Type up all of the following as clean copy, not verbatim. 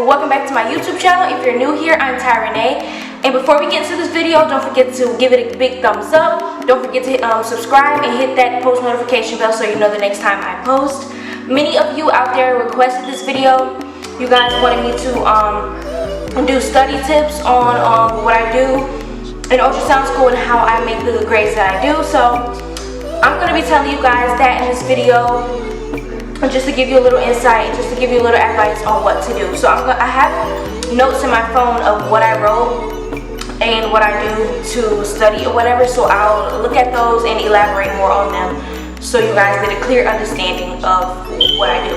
welcome back to my YouTube channel. If you're new here, I'm Renee. And before we get into this video, don't forget to give it a big thumbs up. Don't forget to subscribe and hit that post notification bell so you know the next time I post. Many of you out there requested this video. You guys wanted me to do study tips on what I do in ultrasound school and how I make the grades that I do. So I'm going to be telling you guys that in this video, just to give you a little insight, just to give you a little advice on what to do. So I have notes in my phone of what I wrote and what I do to study or whatever, so I'll look at those and elaborate more on them so you guys get a clear understanding of what I do.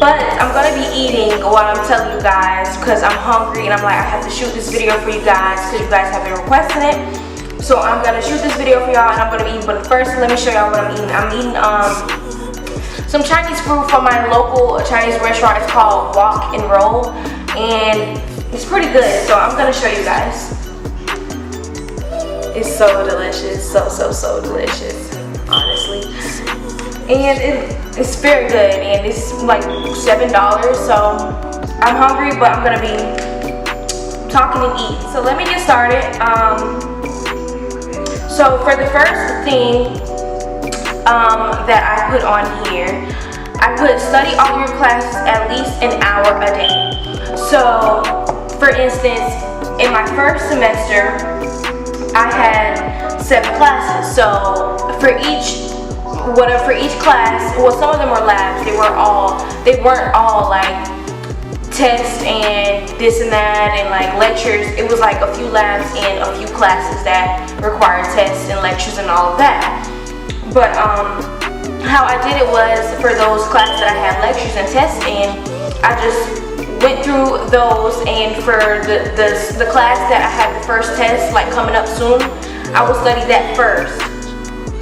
But I'm going to be eating while I'm telling you guys because I'm hungry and I'm like, I have to shoot this video for you guys because you guys have been requesting it. So I'm going to shoot this video for y'all and I'm going to be eating, but first let me show y'all what I'm eating. I'm eating some Chinese food from my local Chinese restaurant. It's called Walk and Roll and it's pretty good, so I'm going to show you guys. It's so delicious, so delicious, honestly. And it's very good and it's like $7, so I'm hungry but I'm going to be talking and eat. So let me get started. So for the first thing that I put on here, I put study all your classes at least an hour a day. So for instance, in my first semester I had 7 classes. So for each class, well, some of them were labs. They weren't all like tests and this and that and like lectures. It was like a few labs and a few classes that required tests and lectures and all of that. But how I did it was, for those classes that I had lectures and tests in, I just went through those, and for the class that I had the first test like coming up soon, I will study that first.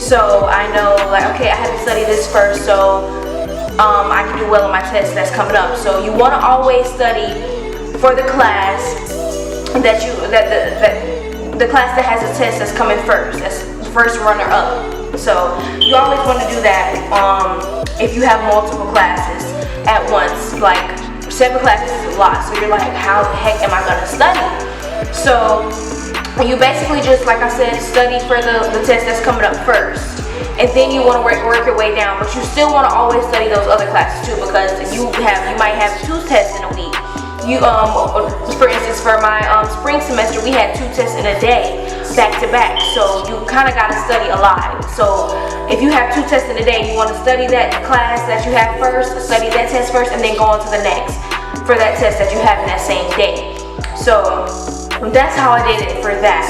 So I know like, okay, I have to study this first so I can do well on my test that's coming up. So you want to always study for the class that the class that has a test that's coming first, that's the first runner up. So you always want to do that if you have multiple classes at once. Like 7 classes is a lot, so you're like, how the heck am I going to study? So you basically just, like I said, study for the test that's coming up first, and then you want to work your way down. But you still want to always study those other classes too, because you might have 2 tests in a week. For instance, for my spring semester, we had 2 tests in a day, back to back. So you kind of got to study a lot. So if you have 2 tests in a day, you want to study that class that you have first, study that test first, and then go on to the next for that test that you have in that same day. So that's how I did it for that.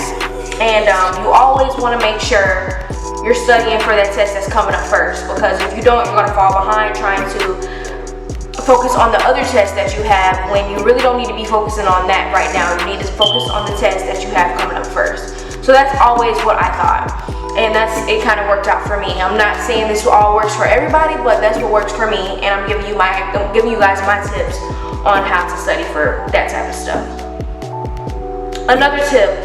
And you always want to make sure you're studying for that test that's coming up first, because if you don't, you're going to fall behind trying to focus on the other test that you have when you really don't need to be focusing on that right now. You need to focus on the test that you have coming up first. So that's always what I thought, and it kind of worked out for me. I'm not saying this all works for everybody, but that's what works for me, and I'm giving you guys my tips on how to study for that type of stuff. Another tip,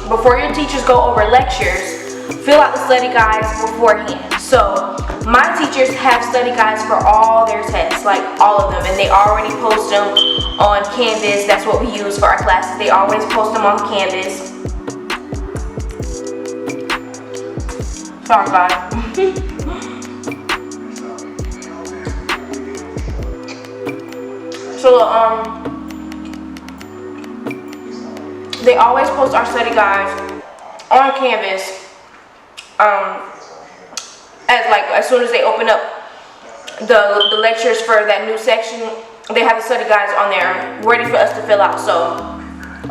before your teachers go over lectures, fill out the study guides beforehand. So my teachers have study guides for all their tests, like all of them, and they already post them on Canvas. That's what we use for our classes. They always post them on Canvas. Sorry guys. So they always post our study guides on Canvas. As soon as they open up the lectures for that new section, they have the study guides on there ready for us to fill out. So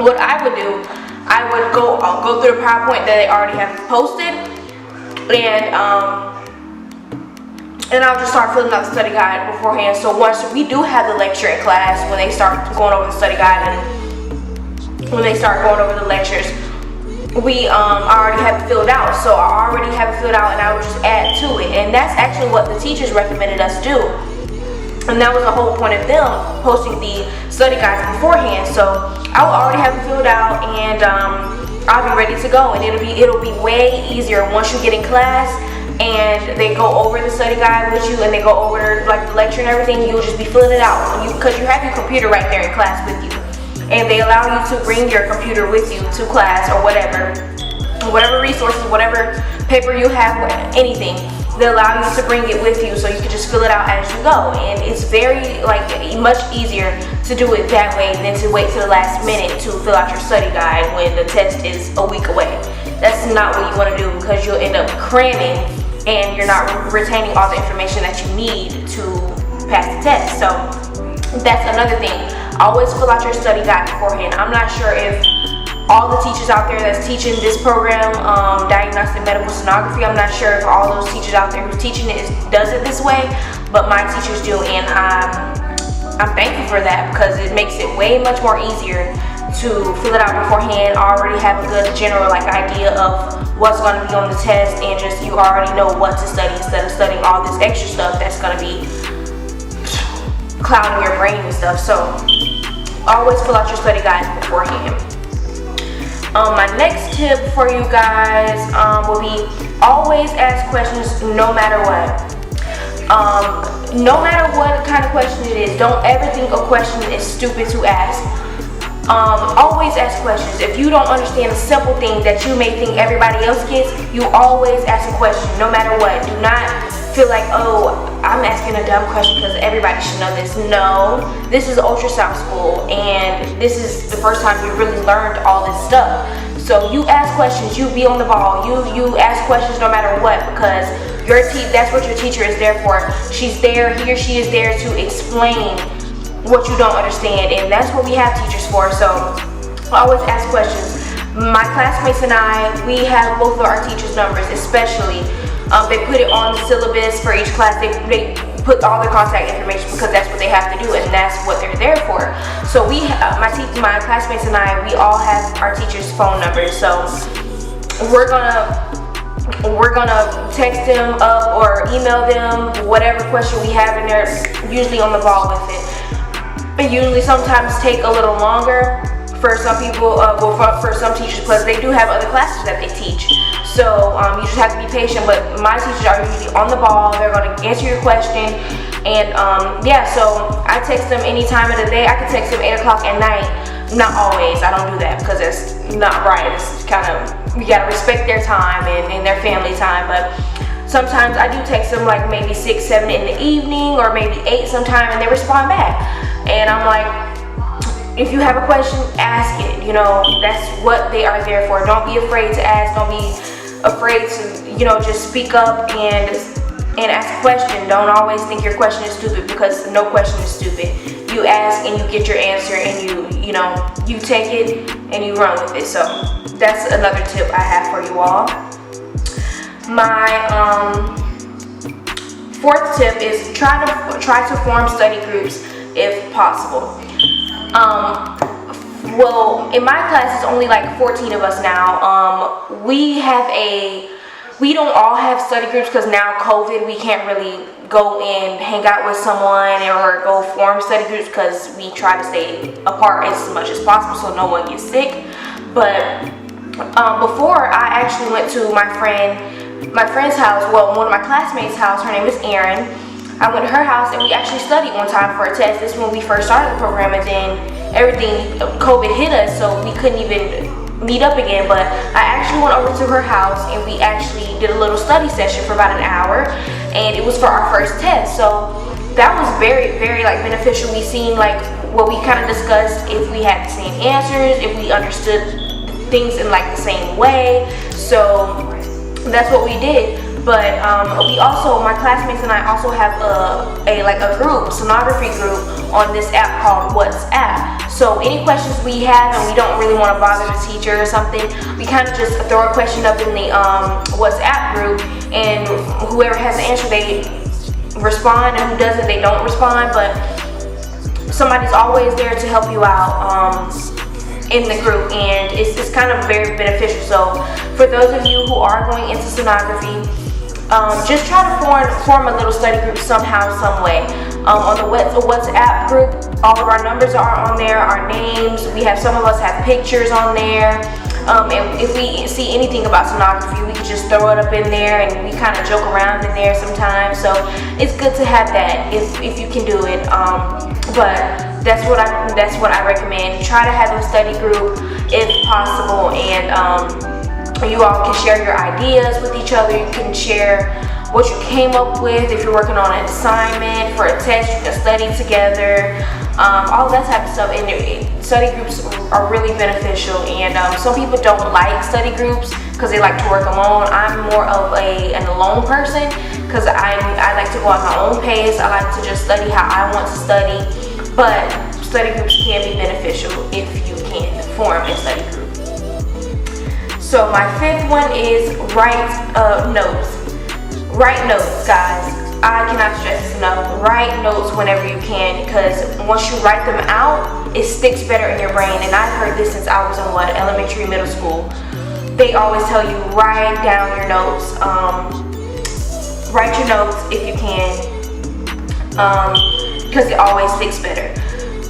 what I would do, I would go through the PowerPoint that they already have posted, and I'll just start filling out the study guide beforehand. So once we do have the lecture in class, when they start going over the study guide and when they start going over the lectures, we already have it filled out. So I already have it filled out, and I would just add to it. And that's actually what the teachers recommended us do. And that was the whole point of them posting the study guides beforehand. So I will already have it filled out, and I'll be ready to go. And it'll be way easier once you get in class and they go over the study guide with you, and they go over like the lecture and everything. You'll just be filling it out because you have your computer right there in class with you, and they allow you to bring your computer with you to class or whatever resources, whatever paper you have, anything. They allow you to bring it with you, so you can just fill it out as you go. And it's very much easier to do it that way than to wait to the last minute to fill out your study guide when the test is a week away. That's not what you want to do, because you'll end up cramming and you're not retaining all the information that you need to pass the test. So that's another thing. Always fill out your study guide beforehand. I'm not sure if all the teachers out there that's teaching this program, diagnostic medical sonography, I'm not sure if all those teachers out there who's teaching it does it this way, but my teachers do, and I'm thankful for that, because it makes it way much more easier to fill it out beforehand, already have a good general idea of what's going to be on the test, and just you already know what to study instead of studying all this extra stuff that's going to be clouding your brain and stuff. So always fill out your study guides beforehand. My next tip for you guys will be always ask questions no matter what. No matter what kind of question it is, don't ever think a question is stupid to ask. Always ask questions. If you don't understand a simple thing that you may think everybody else gets, you always ask a question no matter what. Do not feel like, oh, I'm asking a dumb question because everybody should know this. No, this is ultrasound school, and this is the first time you really learned all this stuff. So you ask questions, you be on the ball, you ask questions no matter what, because that's what your teacher is there for. She's there, he or she is there to explain what you don't understand, and that's what we have teachers for. So always ask questions. My classmates and I, we have both of our teachers' numbers, especially. They put it on the syllabus for each class. They put all their contact information because that's what they have to do, and that's what they're there for. So my classmates and I, we all have our teachers' phone numbers. So we're gonna text them up or email them whatever question we have, and they're usually on the ball with it. It usually sometimes take a little longer for some people, for some teachers, because they do have other classes that they teach. So you just have to be patient, but my teachers are usually on the ball. They're going to answer your question, and yeah, so I text them any time of the day. I can text them 8 o'clock at night. Not always, I don't do that because it's not right. It's kind of, you got to respect their time and their family time, but sometimes I do text them like maybe 6, 7 in the evening, or maybe 8 sometime, and they respond back. And I'm like, if you have a question, ask it. You know, that's what they are there for. Don't be afraid to ask. Don't be afraid to, just speak up and ask a question. Don't always think your question is stupid, because no question is stupid. You ask and you get your answer, and you take it and you run with it. So that's another tip I have for you all. My fourth tip is try to form study groups if possible. Well, in my class, it's only like 14 of us now. We don't all have study groups because now COVID, we can't really go and hang out with someone or go form study groups because we try to stay apart as much as possible so no one gets sick. But before, I actually went to my friend's house, well, one of my classmates' house. Her name is Erin. I went to her house and we actually studied one time for a test. This is when we first started the program, and then COVID hit us, so we couldn't even meet up again. But I actually went over to her house and we actually did a little study session for about an hour, and it was for our first test. So that was very, very beneficial. We seen what we kind of discussed, if we had the same answers, if we understood things in the same way. So that's what we did. But we also, my classmates and I also have a group, sonography group, on this app called WhatsApp. So any questions we have and we don't really want to bother the teacher or something, we kind of just throw a question up in the WhatsApp group, and whoever has the answer, they respond, and who doesn't, they don't respond. But somebody's always there to help you out in the group, and it's kind of very beneficial. So for those of you who are going into sonography, just try to form a little study group somehow, some way. On the WhatsApp group, all of our numbers are on there, our names. We have, some of us have pictures on there. And if we see anything about sonography, we can just throw it up in there, and we kind of joke around in there sometimes. So it's good to have that if you can do it. But that's what I recommend. Try to have a study group if possible, and you all can share your ideas with each other. You can share what you came up with. If you're working on an assignment for a test, you can study together. All that type of stuff. And study groups are really beneficial. And some people don't like study groups because they like to work alone. I'm more of an alone person because I like to go at my own pace. I like to just study how I want to study. But study groups can be beneficial if you can form a study group. So my fifth one is write notes. Write notes, guys. I cannot stress this enough. Write notes whenever you can, because once you write them out, it sticks better in your brain. And I've heard this since I was in elementary, middle school. They always tell you write down your notes. Write your notes if you can, because it always sticks better.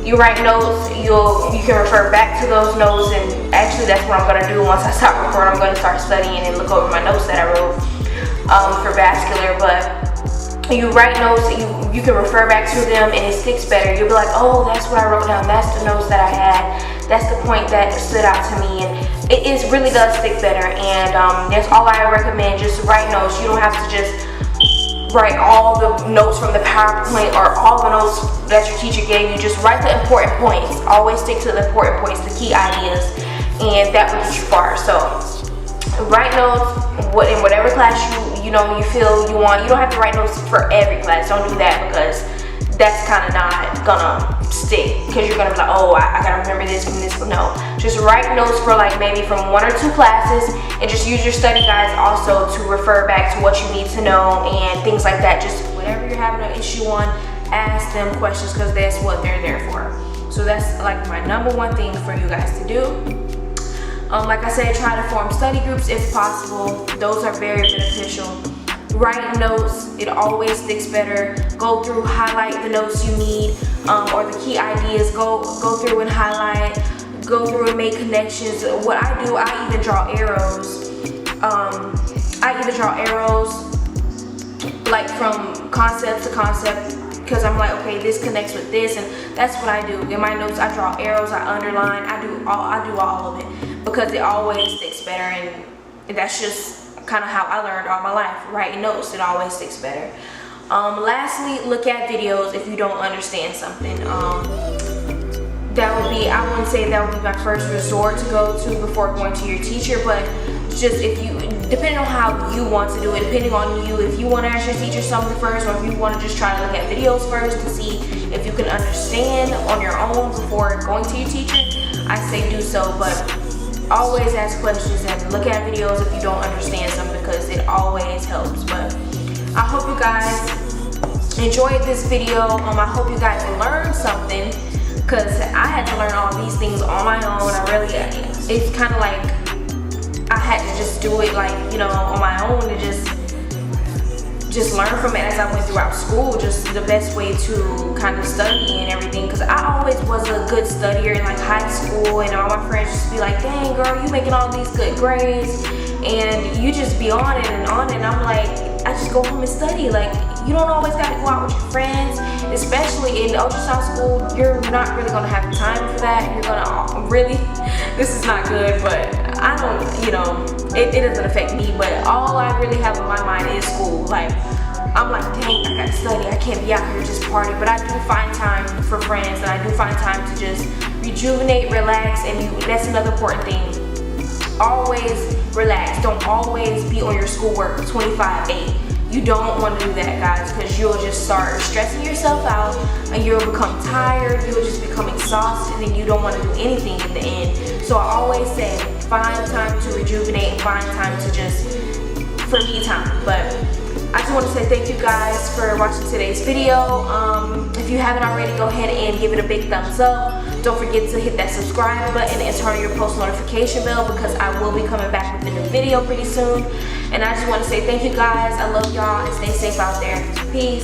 You write notes, you can refer back to those notes, and actually that's what I'm gonna do once I stop recording. I'm gonna start studying and look over my notes that I wrote for vascular. But you write notes, you can refer back to them, and it sticks better. You'll be like, oh, that's what I wrote down. That's the notes that I had. That's the point that stood out to me, and it really does stick better. And that's all I recommend. Just write notes. You don't have to just write all the notes from the PowerPoint or all the notes that your teacher gave you. Just write the important points. Always stick to the important points, the key ideas, and that will get you far. So write notes in whatever class you feel you want. You don't have to write notes for every class. Don't do that, because that's kind of not gonna stick, because you're gonna be like, oh, I gotta remember this from this. No, just write notes for like maybe from 1 or 2 classes, and just use your study guides also to refer back to what you need to know and things like that. Just whatever you're having an issue on, ask them questions, because that's what they're there for. So that's like my #1 thing for you guys to do. Like I said, try to form study groups if possible. Those are very beneficial. Write notes, it always sticks better. Go through, highlight the notes you need, or the key ideas. Go through and highlight. Go through and make connections. What I do, I even draw arrows. Like from concept to concept, because I'm like, okay, this connects with this, and that's what I do. In my notes, I draw arrows, I underline, I do all of it, because it always sticks better, and that's just kind of how I learned all my life. Writing notes, it always sticks better. Lastly, look at videos if you don't understand something. I wouldn't say that would be my first resort to go to before going to your teacher, but just depending on how you want to do it, depending on you, if you want to ask your teacher something first, or if you want to just try to look at videos first to see if you can understand on your own before going to your teacher, I say do so. But always ask questions and look at videos if you don't understand something, because it always helps. But I hope you guys enjoyed this video. I hope you guys learned something, because I had to learn all these things on my own. It's kind of like I had to just do it on my own, and just learn from it as I went throughout school. Just the best way to kind of study and everything, because I always was a good studier in like high school, and all my friends just be like, dang girl, you making all these good grades, and you just be on it, and I'm like, I just go home and study. Like, you don't always got to go out with your friends, especially in ultrasound school. You're not really gonna have time for that. You're gonna this is not good, but I don't, it doesn't affect me, but all I really have on my mind is school. Like, I'm like, dang, I gotta study. I can't be out here just partying. But I do find time for friends, and I do find time to just rejuvenate, relax, and that's another important thing. Always relax. Don't always be on your schoolwork 25/8. You don't want to do that, guys, because you'll just start stressing yourself out, and you'll become tired. You'll just become exhausted, and you don't want to do anything in the end. So I always say, find time to rejuvenate, and find time to just for me time. But I just want to say thank you guys for watching today's video. If you haven't already, go ahead and give it a big thumbs up. Don't forget to hit that subscribe button and turn on your post notification bell, because I will be coming back with a new video pretty soon. And I just want to say thank you guys. I love y'all, and stay safe out there. Peace.